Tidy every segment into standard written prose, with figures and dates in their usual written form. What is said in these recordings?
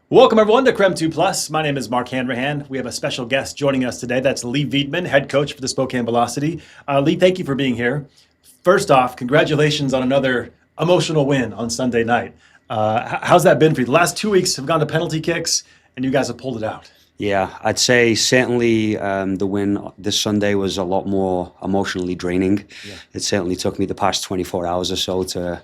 Welcome everyone to KREM 2 Plus. My name is Mark Hanrahan. We have a special guest joining us today. That's Leigh Veidman, head coach for the Spokane Velocity. Leigh, thank you for being here. First off, congratulations on another emotional win on Sunday night. How's that been for you? The last 2 weeks have gone to penalty kicks, and you guys have pulled it out. Yeah, I'd say certainly the win this Sunday was a lot more emotionally draining. Yeah. It certainly took me the past 24 hours or so to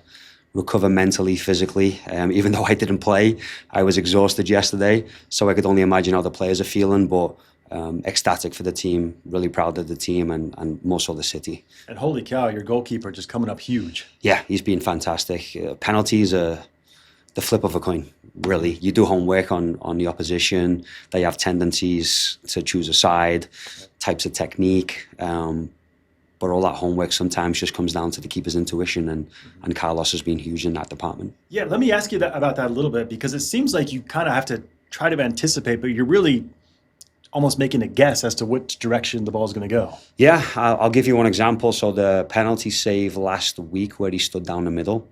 recover mentally, physically. Even though I didn't play, I was exhausted yesterday, so I could only imagine how the players are feeling, but ecstatic for the team, really proud of the team and more so the city. And holy cow, your goalkeeper just coming up huge. Yeah, he's been fantastic. Penalties are the flip of a coin, really. You do homework on the opposition. They have tendencies to choose a side, types of technique. But all that homework sometimes just comes down to the keeper's intuition, and Carlos has been huge in that department. Yeah, let me ask you about that a little bit, because it seems like you kind of have to try to anticipate, but you're really almost making a guess as to which direction the ball is going to go. Yeah, I'll give you one example. So the penalty save last week where he stood down the middle,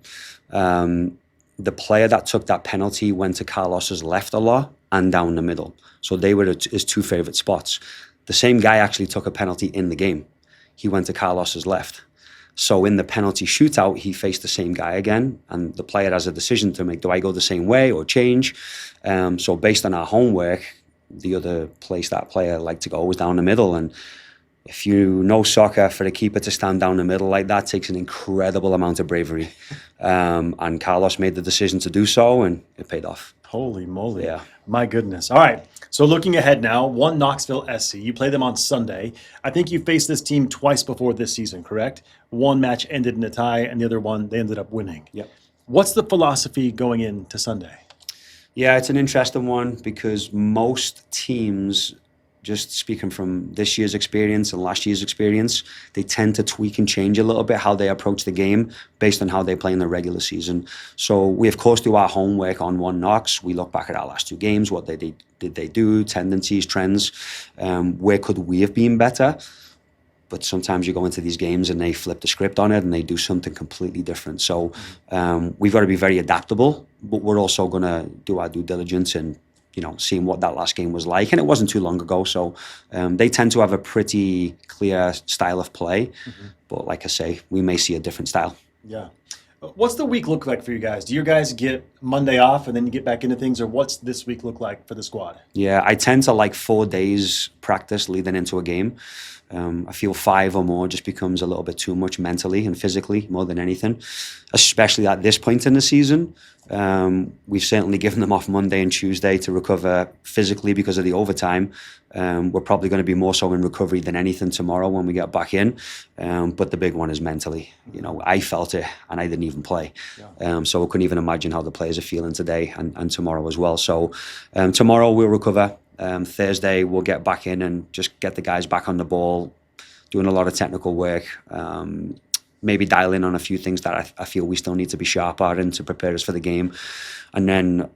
the player that took that penalty went to Carlos's left a lot and down the middle. So they were his two favorite spots. The same guy actually took a penalty in the game. He went to Carlos's left. So in the penalty shootout, he faced the same guy again, and the player has a decision to make. Do I go the same way or change? So based on our homework, the other place that player liked to go was down the middle. And if you know soccer, for a keeper to stand down the middle like that takes an incredible amount of bravery. And Carlos made the decision to do so, and it paid off. Holy moly. Yeah. My goodness. All right. So looking ahead now, one Knoxville SC. You play them on Sunday. I think you faced this team twice before this season, correct? One match ended in a tie, and the other one they ended up winning. Yep. What's the philosophy going into Sunday? Yeah, it's an interesting one because most teams, just speaking from this year's experience and last year's experience, they tend to tweak and change a little bit how they approach the game based on how they play in the regular season. So we, of course, do our homework on one Knox. We look back at our last two games, what did they do, tendencies, trends, where could we have been better? But sometimes you go into these games and they flip the script on it and they do something completely different. So we've got to be very adaptable, but we're also going to do our due diligence and seeing what that last game was like. And it wasn't too long ago. So they tend to have a pretty clear style of play. But like I say, we may see a different style. Yeah. What's the week look like for you guys? Do you guys get Monday off and then you get back into things, or what's this week look like for the squad? Yeah, I tend to like 4 days practice leading into a game. I feel 5 or more just becomes a little bit too much mentally and physically more than anything, especially at this point in the season. We've certainly given them off Monday and Tuesday to recover physically because of the overtime. We're probably going to be more so in recovery than anything tomorrow when we get back in. But the big one is mentally. I felt it and I didn't even play. Yeah. So I couldn't even imagine how the players are feeling today and tomorrow as well. So tomorrow we'll recover. Thursday we'll get back in and just get the guys back on the ball, doing a lot of technical work. Maybe dial in on a few things that I feel we still need to be sharp at and to prepare us for the game. And then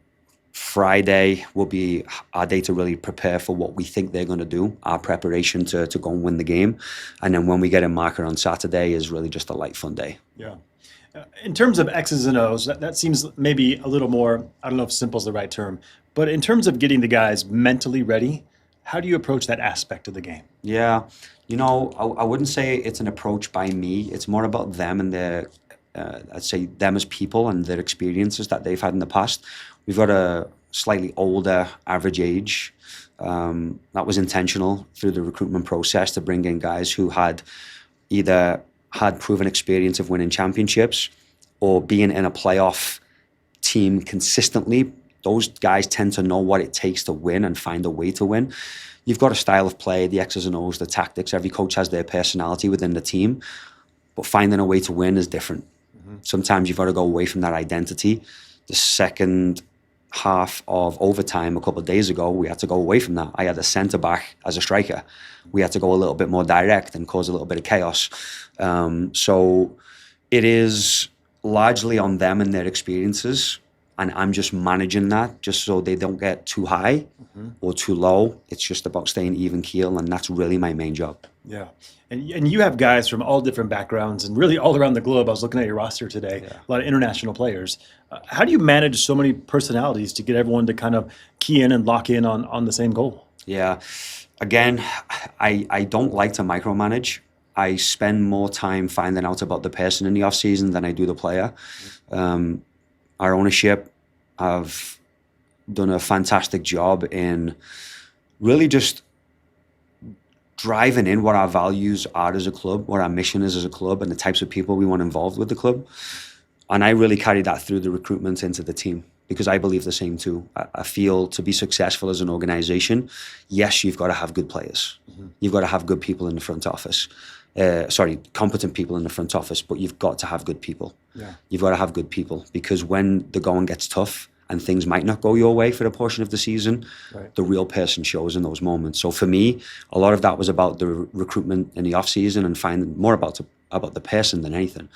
Friday will be our day to really prepare for what we think they're going to do, our preparation to go and win the game. And then when we get a marker on Saturday is really just a light, fun day. Yeah. In terms of X's and O's, that seems maybe a little more, I don't know if simple is the right term, but in terms of getting the guys mentally ready, how do you approach that aspect of the game? Yeah. I wouldn't say it's an approach by me. It's more about them and their, I'd say them as people and their experiences that they've had in the past. We've got a slightly older average age. That was intentional through the recruitment process to bring in guys who had either had proven experience of winning championships or being in a playoff team consistently. Those guys tend to know what it takes to win and find a way to win. You've got a style of play, the X's and O's, the tactics. Every coach has their personality within the team, but finding a way to win is different. Sometimes you've got to go away from that identity. The second half of overtime a couple of days ago, we had to go away from that. I had a centre back as a striker. We had to go a little bit more direct and cause a little bit of chaos. So it is largely on them and their experiences. and I'm just managing that just so they don't get too high or too low. It's just about staying even keel, and that's really my main job. Yeah. And you have guys from all different backgrounds and really all around the globe. I was looking at your roster today, a lot of international players. How do you manage so many personalities to get everyone to kind of key in and lock in on the same goal? Yeah. Again, I don't like to micromanage. I spend more time finding out about the person in the off season than I do the player. Our ownership have done a fantastic job in really just driving in what our values are as a club, what our mission is as a club, and the types of people we want involved with the club. And I really carry that through the recruitment into the team, because I believe the same too. I feel to be successful as an organization, yes, you've got to have good players. You've got to have good people in the front office. Competent people in the front office, but you've got to have good people. Yeah. You've got to have good people, because when the going gets tough and things might not go your way for a portion of the season, the real person shows in those moments. So for me, a lot of that was about the recruitment in the off season and finding more about the person than anything,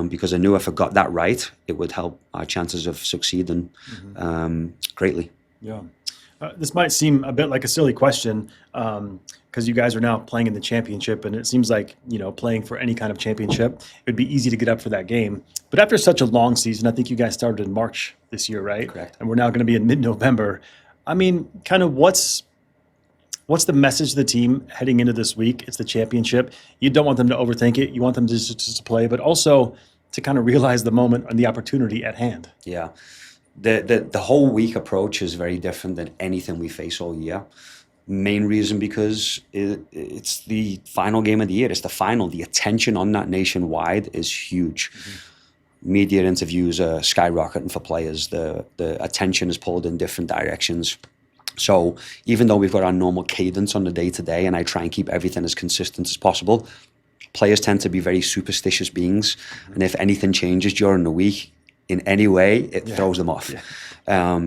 because I knew if I got that right, it would help our chances of succeeding greatly. Yeah. This might seem a bit like a silly question, because you guys are now playing in the championship, and it seems like, playing for any kind of championship, it would be easy to get up for that game. But after such a long season, I think you guys started in March this year, right? Correct. And we're now going to be in mid-November. I mean, kind of what's the message to the team heading into this week? It's the championship. You don't want them to overthink it. You want them to just play, but also to kind of realize the moment and the opportunity at hand. Yeah. The whole week approach is very different than anything we face all year. Main reason because it's the final game of the year. It's the final. The attention on that nationwide is huge. Media interviews are skyrocketing for players. The attention is pulled in different directions. So even though we've got our normal cadence on the day-to-day, and I try and keep everything as consistent as possible, players tend to be very superstitious beings. And if anything changes during the week in any way, it throws them off.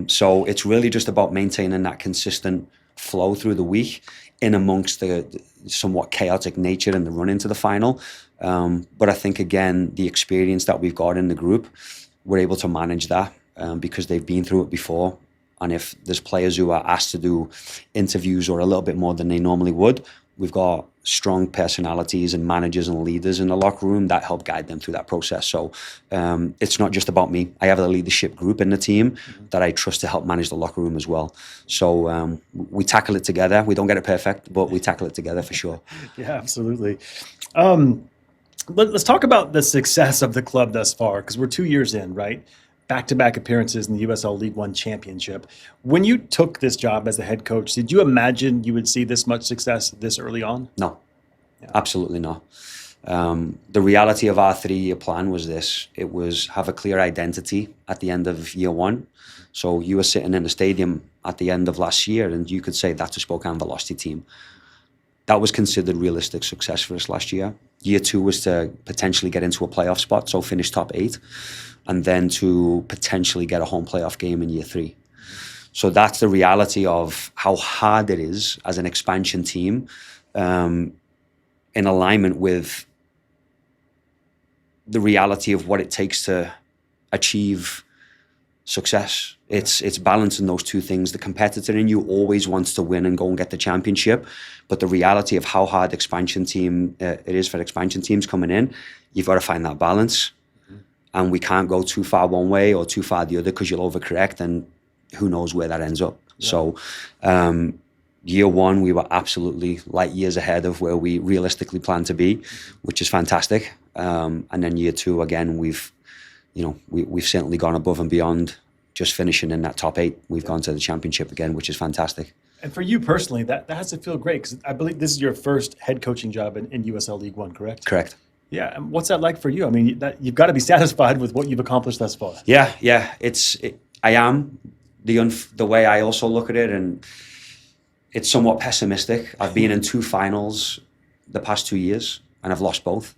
So it's really just about maintaining that consistent flow through the week in amongst the somewhat chaotic nature in the run into the final. But I think, again, the experience that we've got in the group, we're able to manage that because they've been through it before. And if there's players who are asked to do interviews or a little bit more than they normally would, we've got strong personalities and managers and leaders in the locker room that help guide them through that process. So it's not just about me. I have a leadership group in the team that I trust to help manage the locker room as well. So we tackle it together. We don't get it perfect, but we tackle it together for sure. Yeah, absolutely. Let's talk about the success of the club thus far, because we're 2 years in, right? Back-to-back appearances in the USL League One Championship. When you took this job as the head coach, did you imagine you would see this much success this early on? No, absolutely not. The reality of our 3-year plan was this. It was have a clear identity at the end of year one. So you were sitting in the stadium at the end of last year and you could say that's a Spokane-Velocity team. That was considered realistic success for us last year. Year two was to potentially get into a playoff spot, so finish top 8, and then to potentially get a home playoff game in year 3. So that's the reality of how hard it is as an expansion team in alignment with the reality of what it takes to achieve success. It's balancing those two things. The competitor in you always wants to win and go and get the championship, but the reality of how hard expansion team it is for expansion teams coming in, you've got to find that balance. And we can't go too far one way or too far the other because you'll overcorrect and who knows where that ends up. Yeah. So year one, we were absolutely light years ahead of where we realistically planned to be, which is fantastic. And then year two, again, we've certainly gone above and beyond just finishing in that top 8. We've gone to the championship again, which is fantastic. And for you personally, that has to feel great because I believe this is your first head coaching job in USL League One, correct? Correct. Yeah. And what's that like for you? I mean, you've got to be satisfied with what you've accomplished thus far. Yeah. I am. The way I also look at it, and it's somewhat pessimistic. I've been in 2 finals the past 2 years, and I've lost both.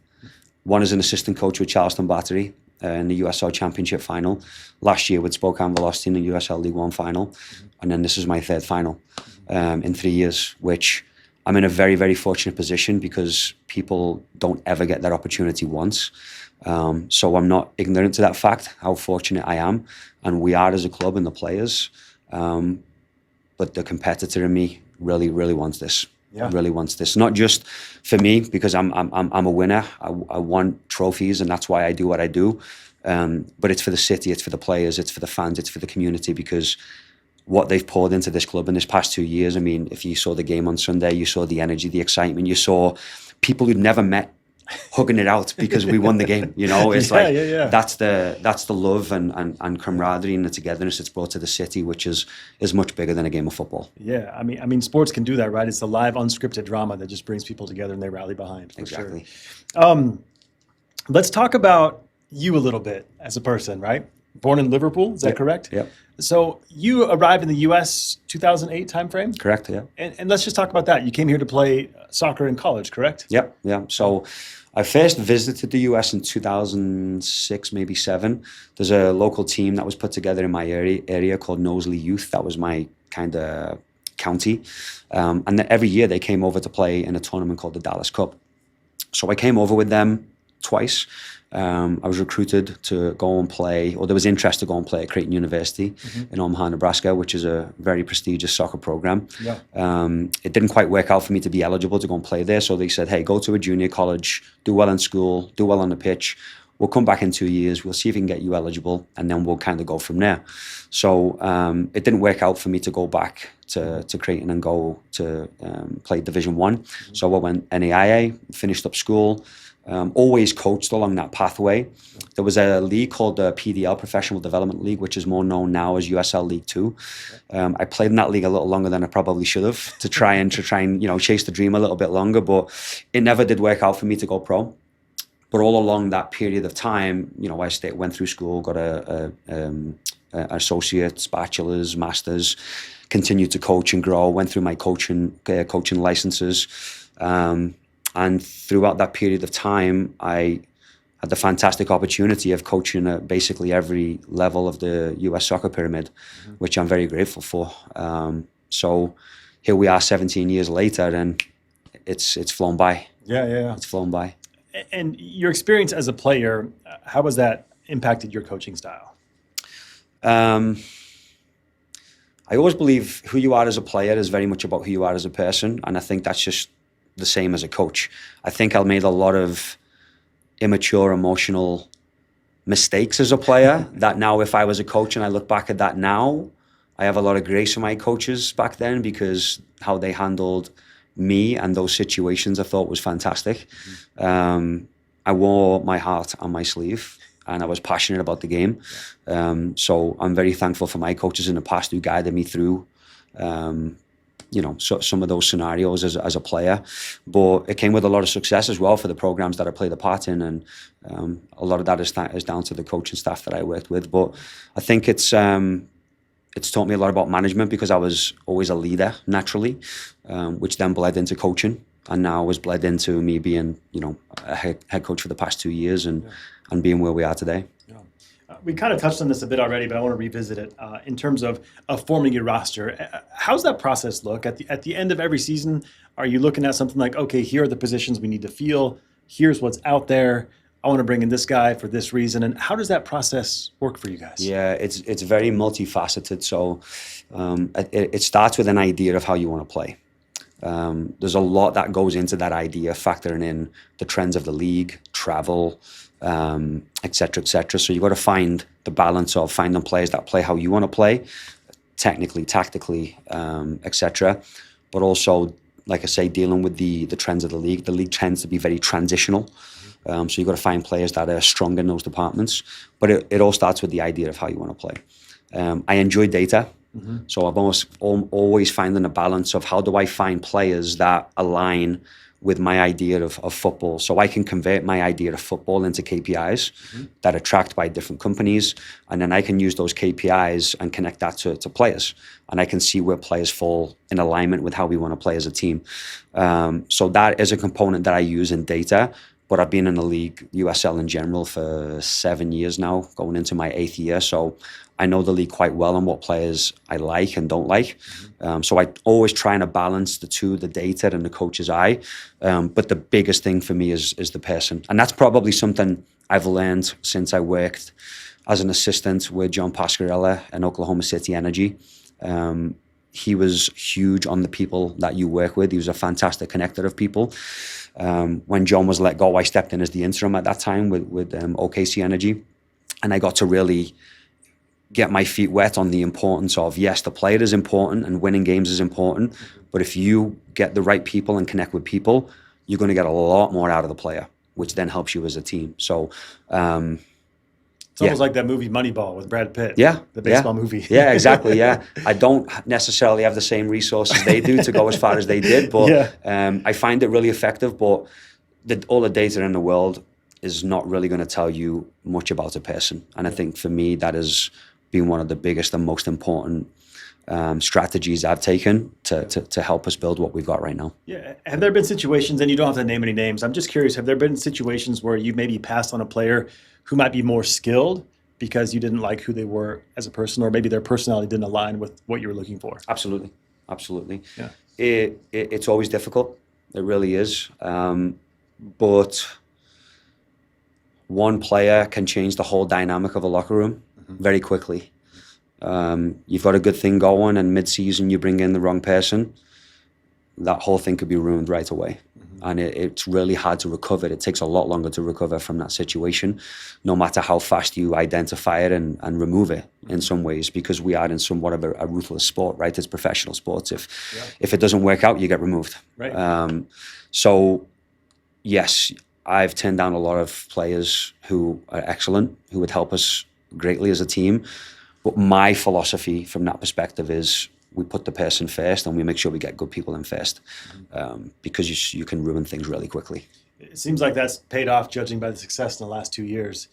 One as an assistant coach with Charleston Battery in the USL Championship final. Last year with Spokane-Velocity in the USL League One Final. And then this is my 3rd final in 3 years, which I'm in a very, very fortunate position because people don't ever get that opportunity once. So I'm not ignorant to that fact, how fortunate I am. And we are as a club and the players. But the competitor in me really, really wants this. Yeah. Really wants this. Not just for me, because I'm a winner. I want trophies, and that's why I do what I do. But it's for the city, it's for the players, it's for the fans, it's for the community, because what they've poured into this club in this past 2 years. I mean, if you saw the game on Sunday, you saw the energy, the excitement, you saw people who'd never met hugging it out because we won the game. You know, it's that's the love and camaraderie and the togetherness it's brought to the city, which is much bigger than a game of football. Yeah, I mean, sports can do that, right? It's a live, unscripted drama that just brings people together and they rally behind. For exactly. Sure. Let's talk about you a little bit as a person, right? Born in Liverpool, is that correct? Yep. So you arrived in the U.S. 2008 timeframe? Correct, yeah. And let's just talk about that. You came here to play soccer in college, correct? Yep, yeah. So I first visited the U.S. in 2006, maybe 7. There's a local team that was put together in my area called Knowsley Youth. That was my kind of county. And then every year they came over to play in a tournament called the Dallas Cup. So I came over with them twice. I was recruited to go and play, or there was interest to go and play at Creighton University in Omaha, Nebraska, which is a very prestigious soccer program. Yeah. It didn't quite work out for me to be eligible to go and play there. So they said, hey, go to a junior college, do well in school, do well on the pitch. We'll come back in 2 years. We'll see if we can get you eligible, and then we'll kind of go from there. So it didn't work out for me to go back to Creighton and go to play Division 1. So I went NAIA, finished up school. Always coached along that pathway. There was a league called the PDL, Professional Development League, which is more known now as USL League 2. I played in that league a little longer than I probably should have to try and chase the dream a little bit longer, but it never did work out for me to go pro. But all along that period of time, I went through school, got a associate's, bachelor's, master's, continued to coach and grow, went through my coaching licenses. And throughout that period of time, I had the fantastic opportunity of coaching at basically every level of the US soccer pyramid, which I'm very grateful for. So here we are 17 years later, and it's flown by. Yeah. It's flown by. And your experience as a player, how has that impacted your coaching style? I always believe who you are as a player is very much about who you are as a person. And I think that's just the same as a coach. I think I made a lot of immature, emotional mistakes as a player that now, if I was a coach and I look back at that now, I have a lot of grace for my coaches back then, because how they handled me and those situations I thought was fantastic. I wore my heart on my sleeve and I was passionate about the game. So I'm very thankful for my coaches in the past who guided me through some of those scenarios as a player, but it came with a lot of success as well for the programs that I played a part in, and a lot of that is down to the coaching staff that I worked with. But I think it's taught me a lot about management, because I was always a leader naturally, which then bled into coaching, and now has bled into me being a head coach for the past 2 years and being where we are today. We kind of touched on this a bit already, but I want to revisit it in terms of forming your roster. How's that process look? At the end of every season, are you looking at something like, okay, here are the positions we need to fill, here's what's out there, I want to bring in this guy for this reason, and how does that process work for you guys? Yeah, it's very multifaceted. So it starts with an idea of how you want to play. There's a lot that goes into that idea, factoring in the trends of the league, travel, et cetera, et cetera. So you've got to find the balance of finding players that play how you want to play, technically, tactically, et cetera. But also, like I say, dealing with the trends of the league. The league tends to be very transitional. So you've got to find players that are strong in those departments. But it all starts with the idea of how you want to play. I enjoy data. So I've always finding a balance of how do I find players that align with my idea of football, so I can convert my idea of football into KPIs that are tracked by different companies, and then I can use those KPIs and connect that to players, and I can see where players fall in alignment with how we want to play as a team. So that is a component that I use in data, but I've been in the league, USL in general, for 7 years now, going into my 8th year. So I know the league quite well and what players I like and don't like. So I always try to balance the two, the data and the coach's eye. But the biggest thing for me is the person. And that's probably something I've learned since I worked as an assistant with John Pasquarella in Oklahoma City Energy. He was huge on the people that you work with. He was a fantastic connector of people. When John was let go, I stepped in as the interim at that time with OKC Energy. And I got to really get my feet wet on the importance of, yes, the player is important and winning games is important. But if you get the right people and connect with people, you're going to get a lot more out of the player, which then helps you as a team. So, it's almost like that movie Moneyball with Brad Pitt. Yeah. The baseball movie. Yeah, exactly. Yeah. I don't necessarily have the same resources they do to go as far as they did, but I find it really effective. But all the data in the world is not really going to tell you much about a person. And I think for me, that has been one of the biggest and most important strategies I've taken to help us build what we've got right now. Yeah. Have there been situations, and you don't have to name any names, I'm just curious, have there been situations where you maybe passed on a player who might be more skilled because you didn't like who they were as a person, or maybe their personality didn't align with what you were looking for? Absolutely. Absolutely. Yeah. It's always difficult. It really is. But one player can change the whole dynamic of a locker room very quickly. You've got a good thing going, and mid-season you bring in the wrong person, that whole thing could be ruined right away. And it's really hard to recover. It takes a lot longer to recover from that situation, no matter how fast you identify it and remove it in some ways, because we are in somewhat of a ruthless sport, right? It's professional sports. If it doesn't work out, you get removed. Right. So, yes, I've turned down a lot of players who are excellent, who would help us greatly as a team. But my philosophy from that perspective is we put the person first and we make sure we get good people in first, because you can ruin things really quickly. It seems like that's paid off, judging by the success in the last 2 years.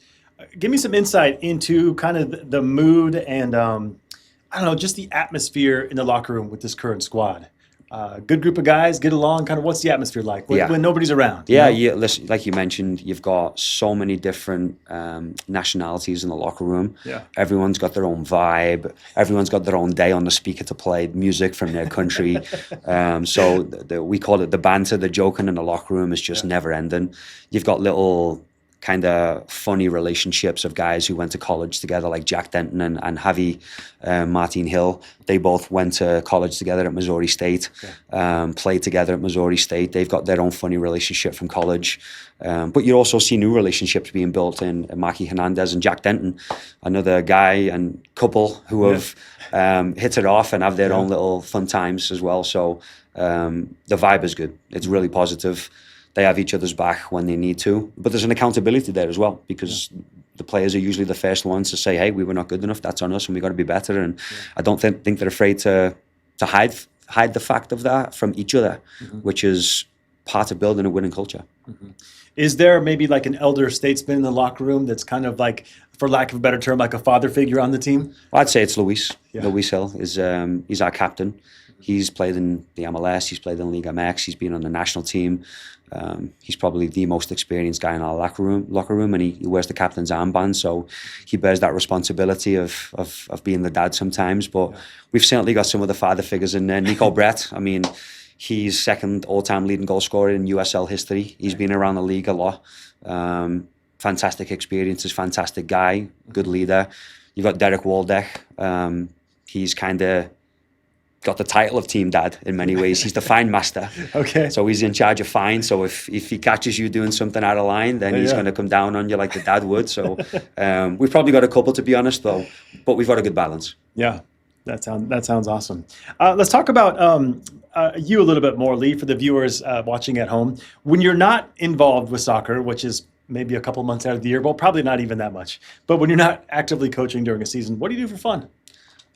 Give me some insight into kind of the mood and, I don't know, just the atmosphere in the locker room with this current squad. Good group of guys, get along. Kind of what's the atmosphere like when nobody's around? Yeah, listen, like you mentioned, you've got so many different nationalities in the locker room. Yeah. Everyone's got their own vibe. Everyone's got their own day on the speaker to play music from their country. So we call it the banter, the joking in the locker room is just never ending. You've got little kind of funny relationships of guys who went to college together, like Jack Denton and Javi Martin Hill. They both went to college together at Missouri State, played together at Missouri State. They've got their own funny relationship from college. But you also see new relationships being built in Maki Hernandez and Jack Denton, another guy and couple who have hit it off and have their own little fun times as well. So the vibe is good. It's really positive. They have each other's back when they need to. But there's an accountability there as well, because the players are usually the first ones to say, hey, we were not good enough. That's on us and we got to be better. And I don't think they're afraid to hide the fact of that from each other, which is part of building a winning culture. Is there maybe like an elder statesman in the locker room that's kind of like, for lack of a better term, like a father figure on the team? Well, I'd say it's Luis. Yeah. Luis Hill is he's our captain. He's played in the MLS. He's played in Liga MX. He's been on the national team. He's probably the most experienced guy in our locker room, and he wears the captain's armband, so he bears that responsibility of being the dad sometimes. But we've certainly got some of the father figures in there. Nico Brett, I mean, he's second all-time leading goal scorer in USL history. He's been around the league a lot. Fantastic experiences, fantastic guy, good leader. You've got Derek Waldeck. He's kind of got the title of team dad in many ways. He's the fine master. Okay. So he's in charge of fine. So if he catches you doing something out of line, then he's going to come down on you like the dad would. So we've probably got a couple, to be honest, though, but we've got a good balance. Yeah, that sounds awesome. Let's talk about you a little bit more, Leigh, for the viewers watching at home. When you're not involved with soccer, which is maybe a couple months out of the year, well, probably not even that much, but when you're not actively coaching during a season, what do you do for fun?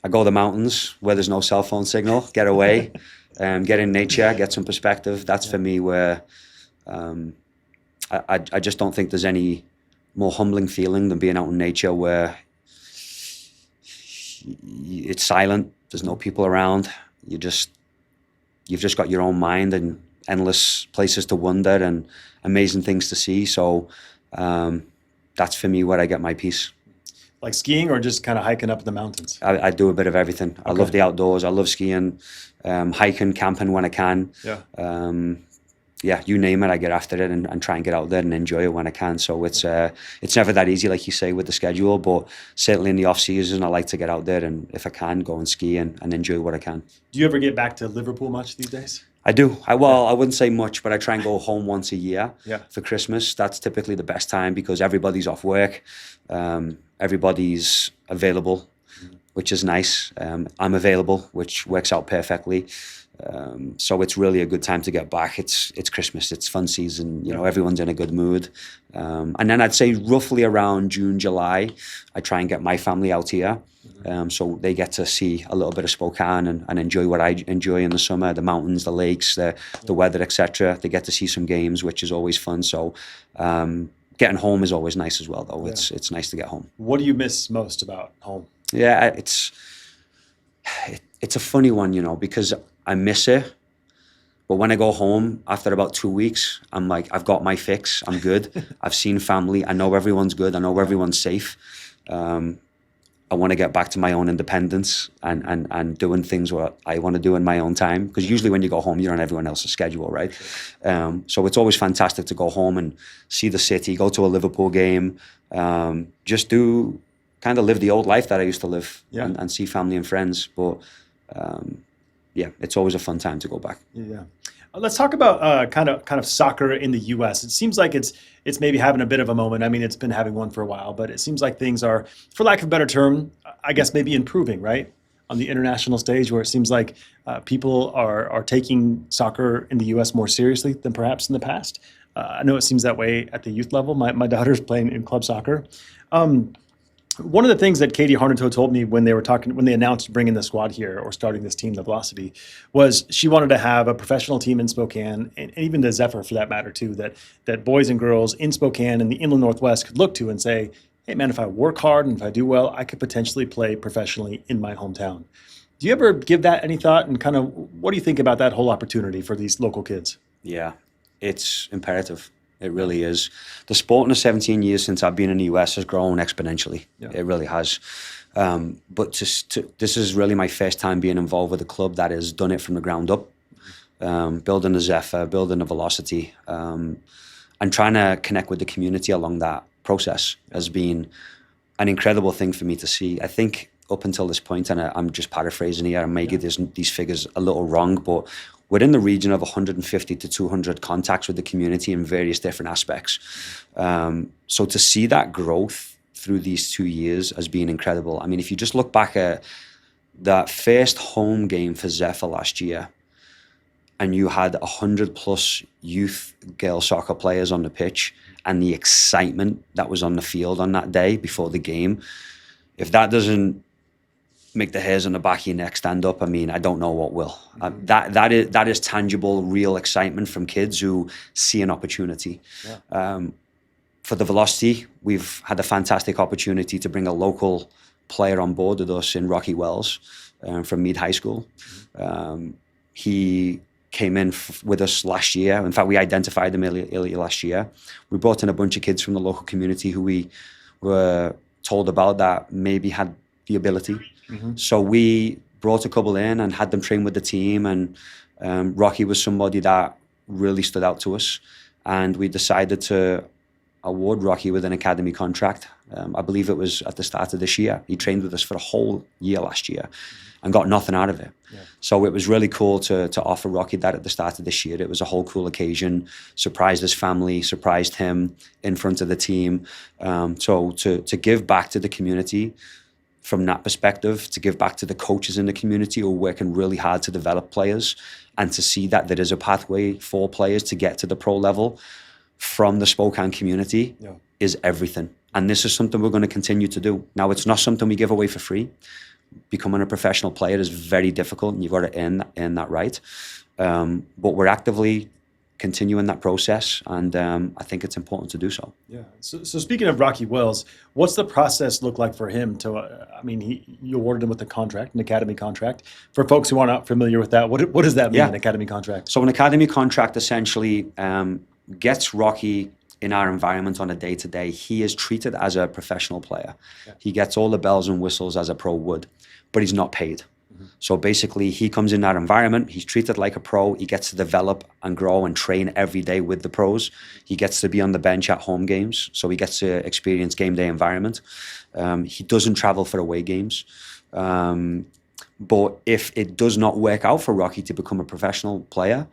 I go to the mountains where there's no cell phone signal, get away, get in nature, get some perspective. That's for me where I just don't think there's any more humbling feeling than being out in nature where it's silent, there's no people around. You've just got your own mind and endless places to wander and amazing things to see. So that's for me where I get my peace. Like skiing or just kind of hiking up in the mountains? I do a bit of everything. I love the outdoors. I love skiing, hiking, camping when I can. Yeah. You name it, I get after it and try and get out there and enjoy it when I can. So it's never that easy, like you say, with the schedule, but certainly in the off season, I like to get out there and if I can, go and ski and enjoy what I can. Do you ever get back to Liverpool much these days? I do. I wouldn't say much, but I try and go home once a year for Christmas. That's typically the best time because everybody's off work. Everybody's available, which is nice. I'm available, which works out perfectly. So it's really a good time to get back. It's Christmas. It's fun season. You know, everyone's in a good mood. And then I'd say roughly around June, July, I try and get my family out here. So they get to see a little bit of Spokane and enjoy what I enjoy in the summer, the mountains, the lakes, the weather, etc. They get to see some games, which is always fun. So getting home is always nice as well, though. It's nice to get home. What do you miss most about home? Yeah, it's a funny one, you know, because I miss it. But when I go home after about 2 weeks, I'm like, I've got my fix. I'm good. I've seen family. I know everyone's good. I know everyone's safe. I want to get back to my own independence and doing things what I want to do in my own time. Because usually when you go home, you're on everyone else's schedule, right? So it's always fantastic to go home and see the city, go to a Liverpool game, just kind of live the old life that I used to live and see family and friends. But it's always a fun time to go back. Yeah. Let's talk about kind of soccer in the U.S. It seems like it's maybe having a bit of a moment. I mean, it's been having one for a while, but it seems like things are, for lack of a better term, I guess maybe improving, right? On the international stage, where it seems like people are taking soccer in the U.S. more seriously than perhaps in the past. I know it seems that way at the youth level. My daughter's playing in club soccer. One of the things that Katie Harnato told me when they announced bringing the squad here or starting this team, the Velocity, was she wanted to have a professional team in Spokane, and even the Zephyr for that matter too, that boys and girls in Spokane and the Inland Northwest could look to and say, hey man, if I work hard and if I do well, I could potentially play professionally in my hometown. Do you ever give that any thought, and kind of what do you think about that whole opportunity for these local kids? Yeah, it's imperative. It really is. The sport in the 17 years since I've been in the US has grown exponentially. Yeah. It really has. But this is really my first time being involved with a club that has done it from the ground up. Building the Zephyr, building the Velocity, and trying to connect with the community along that process has been an incredible thing for me to see. I think up until this point, and I'm just paraphrasing here, I may get these figures a little wrong, but we're in the region of 150 to 200 contacts with the community in various different aspects. So to see that growth through these 2 years has been incredible. I mean, if you just look back at that first home game for Zephyr last year, and you had 100 plus youth girls soccer players on the pitch, and the excitement that was on the field on that day before the game, if that doesn't make the hairs on the back of your neck stand up, I mean, I don't know what will. That is tangible, real excitement from kids who see an opportunity. Yeah. For the Velocity, we've had a fantastic opportunity to bring a local player on board with us in Rocky Wells from Mead High School. He came in with us last year. In fact, we identified him earlier last year. We brought in a bunch of kids from the local community who we were told about that maybe had the ability. So we brought a couple in and had them train with the team, and Rocky was somebody that really stood out to us, and we decided to award Rocky with an academy contract. I believe it was at the start of this year. He trained with us for a whole year last year and got nothing out of it. Yeah. So it was really cool to offer Rocky that at the start of this year. It was a whole cool occasion, surprised his family, surprised him in front of the team. So to give back to the community from that perspective, to give back to the coaches in the community who are working really hard to develop players, and to see that there is a pathway for players to get to the pro level from the Spokane community is everything. And this is something we're going to continue to do. Now, it's not something we give away for free. Becoming a professional player is very difficult, and you've got to earn that right. But we're actively continuing that process, and I think it's important to do so. Yeah. So speaking of Rocky Wells, what's the process look like for him to? You awarded him with a contract, an academy contract. For folks who are not familiar with that, what does that mean, an academy contract? So an academy contract essentially gets Rocky in our environment on a day-to-day. He is treated as a professional player. Yeah. He gets all the bells and whistles as a pro would, but he's not paid. So basically, he comes in that environment, he's treated like a pro, he gets to develop and grow and train every day with the pros. He gets to be on the bench at home games, so he gets to experience game day environment. He doesn't travel for away games. But if it does not work out for Rocky to become a professional player,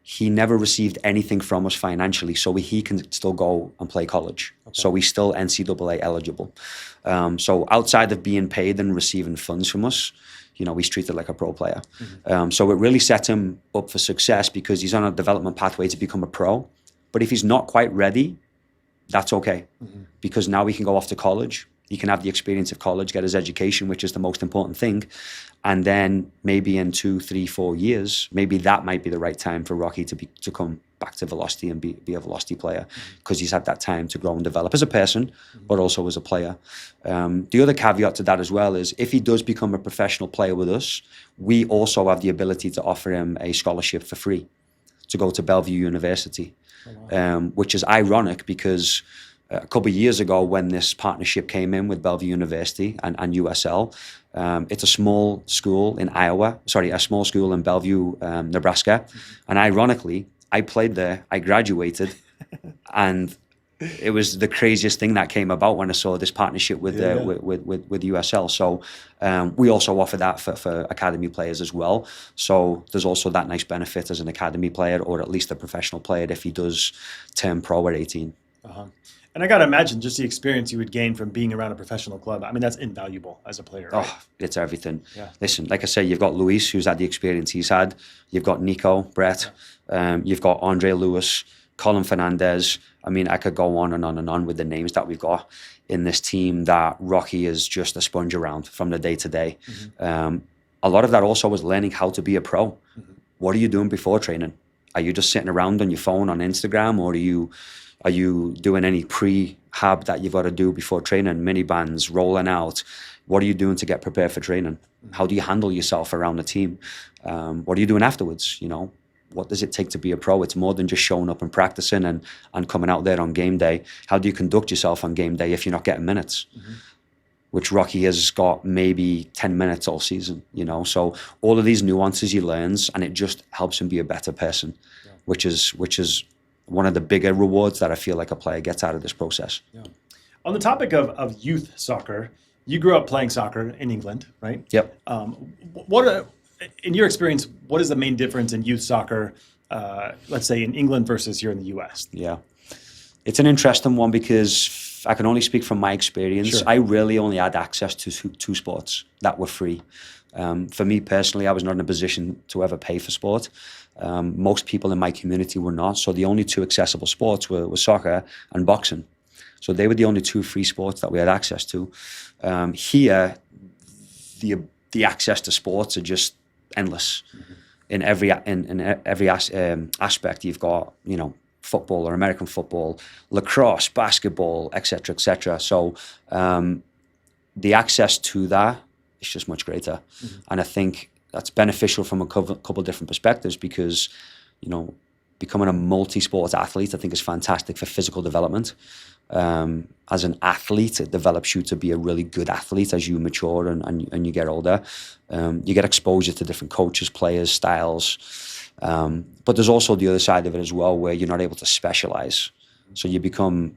he never received anything from us financially, so he can still go and play college. Okay. So he's still NCAA eligible. So outside of being paid and receiving funds from us, he's treated like a pro player. So it really sets him up for success because he's on a development pathway to become a pro. But if he's not quite ready, that's okay. Because now he can go off to college. He can have the experience of college, get his education, which is the most important thing. And then maybe in 2, 3, 4 years, maybe that might be the right time for Rocky to come back to Velocity and be a Velocity player, because he's had that time to grow and develop as a person, but also as a player. The other caveat to that as well is if he does become a professional player with us, we also have the ability to offer him a scholarship for free to go to Bellevue University, which is ironic because a couple of years ago when this partnership came in with Bellevue University and USL, it's a small school in a small school in Bellevue, Nebraska. And ironically, I played there, I graduated, and it was the craziest thing that came about when I saw this partnership with USL. So we also offer that for academy players as well. So there's also that nice benefit as an academy player, or at least a professional player, if he does turn pro at 18. And I got to imagine just the experience you would gain from being around a professional club. I mean, that's invaluable as a player, right? Oh, it's everything. Yeah. Listen, like I say, you've got Luis, who's had the experience he's had. You've got Nico, Brett. You've got Andre Lewis, Colin Fernandez. I mean, I could go on and on and on with the names that we've got in this team that Rocky is just a sponge around from the day to day. A lot of that also was learning how to be a pro. What are you doing before training? Are you just sitting around on your phone on Instagram, or are you doing any prehab that you've got to do before training, mini bands, rolling out? What are you doing to get prepared for training? How do you handle yourself around the team? What are you doing afterwards? What does it take to be a pro? It's more than just showing up and practicing and coming out there on game day. How do you conduct yourself on game day if you're not getting minutes? Which Rocky has got maybe 10 minutes all season, So all of these nuances he learns, and it just helps him be a better person, which is one of the bigger rewards that I feel like a player gets out of this process. Yeah. On the topic of youth soccer, you grew up playing soccer in England, right? Yep. In your experience, what is the main difference in youth soccer, let's say in England versus here in the US? Yeah. It's an interesting one because I can only speak from my experience. Sure. I really only had access to two sports that were free. For me personally, I was not in a position to ever pay for sport. Most people in my community were not. So the only two accessible sports were soccer and boxing. So they were the only two free sports that we had access to. Here, the access to sports are just endless. In every aspect. You've got football or American football, lacrosse, basketball, etc., etc. So the access to that is just much greater, and I think that's beneficial from a couple different perspectives because becoming a multi-sport athlete I think is fantastic for physical development. As an athlete, it develops you to be a really good athlete as you mature and you get older. You get exposure to different coaches, players, styles. But there's also the other side of it as well, where you're not able to specialize. So you become,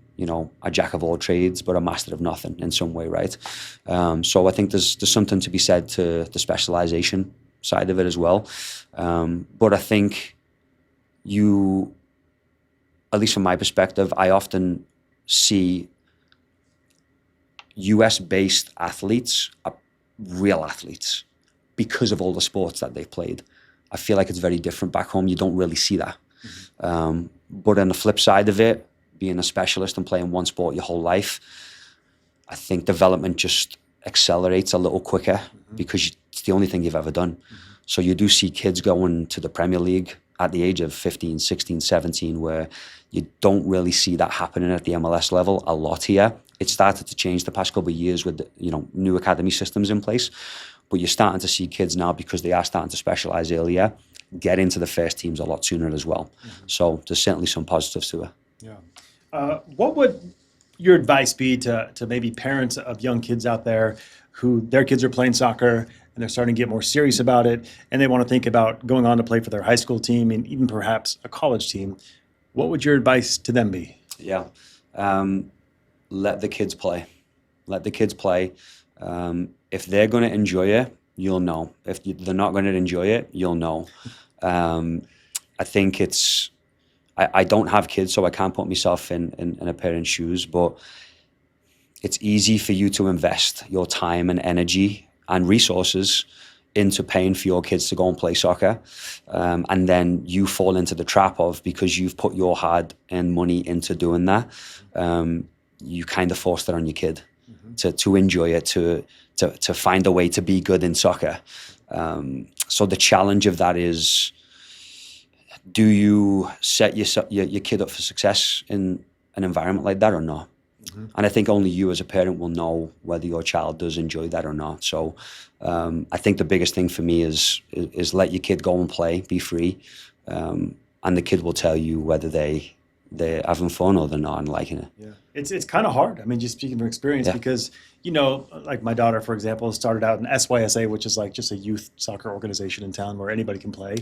a jack of all trades, but a master of nothing in some way, right? So I think there's something to be said to the specialization side of it as well. But I think at least from my perspective, I often see US-based athletes are real athletes because of all the sports that they've played. I feel like it's very different back home. You don't really see that. But on the flip side of it, being a specialist and playing one sport your whole life, I think development just accelerates a little quicker because it's the only thing you've ever done. So you do see kids going to the Premier League at the age of 15, 16, 17, where you don't really see that happening at the MLS level a lot here. It started to change the past couple of years with new academy systems in place. But you're starting to see kids now, because they are starting to specialize earlier, get into the first teams a lot sooner as well. Mm-hmm. So there's certainly some positives to it. Yeah. What would your advice be to maybe parents of young kids out there who their kids are playing soccer and they're starting to get more serious about it, and they want to think about going on to play for their high school team and even perhaps a college team? What would your advice to them be? Yeah. Let the kids play. Let the kids play. If they're going to enjoy it, you'll know. If they're not going to enjoy it, you'll know. I think I don't have kids, so I can't put myself in a parent's shoes, but it's easy for you to invest your time and energy and resources into paying for your kids to go and play soccer. And then you fall into the trap of, because you've put your hard-earned money into doing that, you kind of forced it on your kid to enjoy it, to find a way to be good in soccer. So the challenge of that is, do you set your kid up for success in an environment like that or not? Mm-hmm. And I think only you as a parent will know whether your child does enjoy that or not. So I think the biggest thing for me is let your kid go and play, be free, and the kid will tell you whether they're having fun or they're not and liking it. Yeah, it's kind of hard. I mean, just speaking from experience, because like my daughter, for example, started out in SYSA, which is like just a youth soccer organization in town where anybody can play,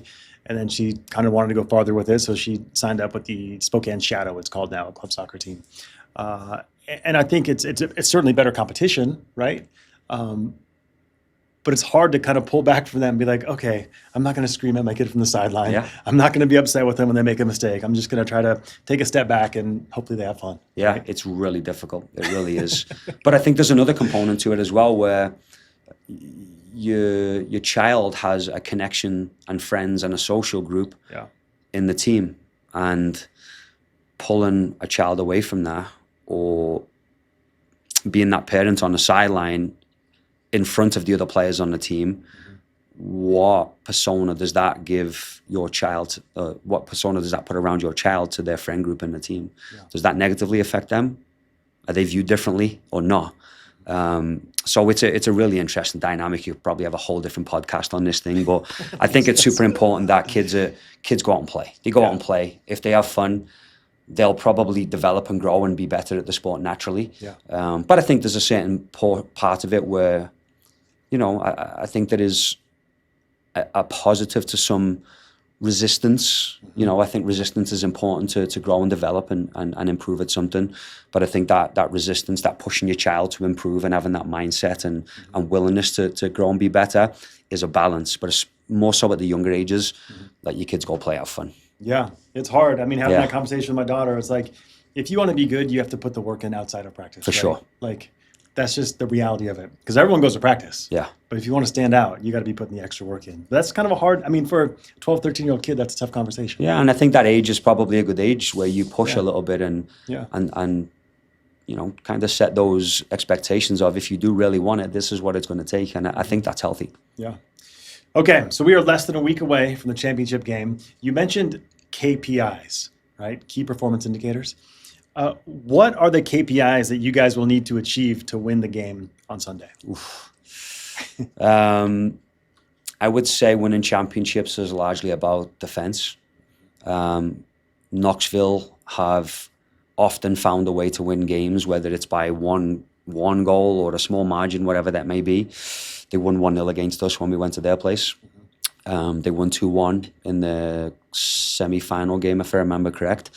and then she kind of wanted to go farther with it, so she signed up with the Spokane Shadow, it's called now, a club soccer team, and I think it's certainly better competition, right? But it's hard to kind of pull back from that and be like, okay, I'm not going to scream at my kid from the sideline. Yeah. I'm not going to be upset with them when they make a mistake. I'm just going to try to take a step back and hopefully they have fun. Yeah, right? It's really difficult. It really is. But I think there's another component to it as well, where your child has a connection and friends and a social group in the team. And pulling a child away from that, or being that parent on the sideline in front of the other players on the team, what persona does that give your child? What persona does that put around your child to their friend group in the team? Yeah. Does that negatively affect them? Are they viewed differently or not? So it's a really interesting dynamic. You probably have a whole different podcast on this thing, but I think it's super important that kids go out and play. They go out and play. If they have fun, they'll probably develop and grow and be better at the sport naturally. Yeah. But I think there's a certain part of it where, I think there is a positive to some resistance. I think resistance is important to grow and develop and improve at something. But I think that resistance, that pushing your child to improve and having that mindset and willingness to grow and be better is a balance. But it's more so at the younger ages, let your kids go play, have fun. Yeah, it's hard. I mean, having that conversation with my daughter, it's like, if you want to be good, you have to put the work in outside of practice. For sure. Like, that's just the reality of it. Because everyone goes to practice. Yeah. But if you want to stand out, you got to be putting the extra work in. But that's kind of a hard, for a 12, 13-year-old kid, that's a tough conversation. Yeah, and I think that age is probably a good age where you push a little bit and kind of set those expectations of, if you do really want it, this is what it's going to take. And I think that's healthy. Yeah. Okay, so we are less than a week away from the championship game. You mentioned KPIs, right? Key performance indicators. What are the KPIs that you guys will need to achieve to win the game on Sunday? I would say winning championships is largely about defense. Knoxville have often found a way to win games, whether it's by one goal or a small margin, whatever that may be. They won 1-0 against us when we went to their place. They won 2-1 in the semi-final game, if I remember correct.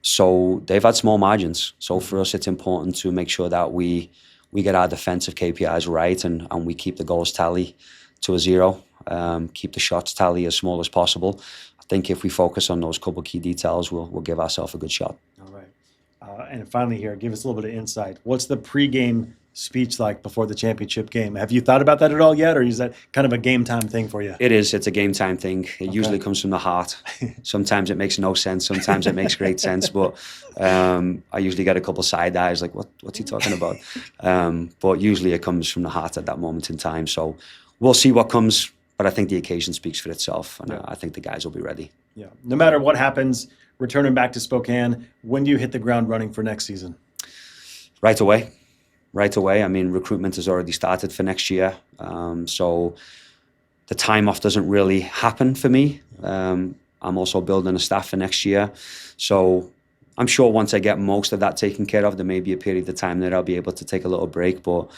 So they've had small margins. So for us, it's important to make sure that we get our defensive KPIs right and we keep the goals tally to a 0, keep the shots tally as small as possible. I think if we focus on those couple key details, we'll give ourselves a good shot. All right. And finally here, give us a little bit of insight. What's the pregame speech like before the championship game? Have you thought about that at all yet, or is that kind of a game time thing for you? It is. It's a game time thing. It usually comes from the heart. Sometimes it makes no sense. Sometimes it makes great sense. But I usually get a couple side eyes like, what's he talking about? But usually it comes from the heart at that moment in time. So we'll see what comes. but I think the occasion speaks for itself, and I think the guys will be ready. Yeah. No matter what happens, returning back to Spokane, when do you hit the ground running for next season? Right away. Right away. I mean, recruitment has already started for next year. So the time off doesn't really happen for me. I'm also building a staff for next year. So I'm sure once I get most of that taken care of, there may be a period of time that I'll be able to take a little break, but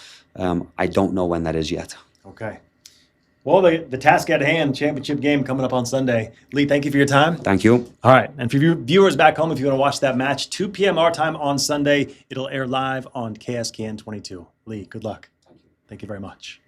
I don't know when that is yet. Okay. Well, the task at hand, championship game coming up on Sunday. Leigh, thank you for your time. Thank you. All right. And for you viewers back home, if you want to watch that match, 2 p.m. our time on Sunday, it'll air live on KSKN 22. Leigh, good luck. Thank you very much.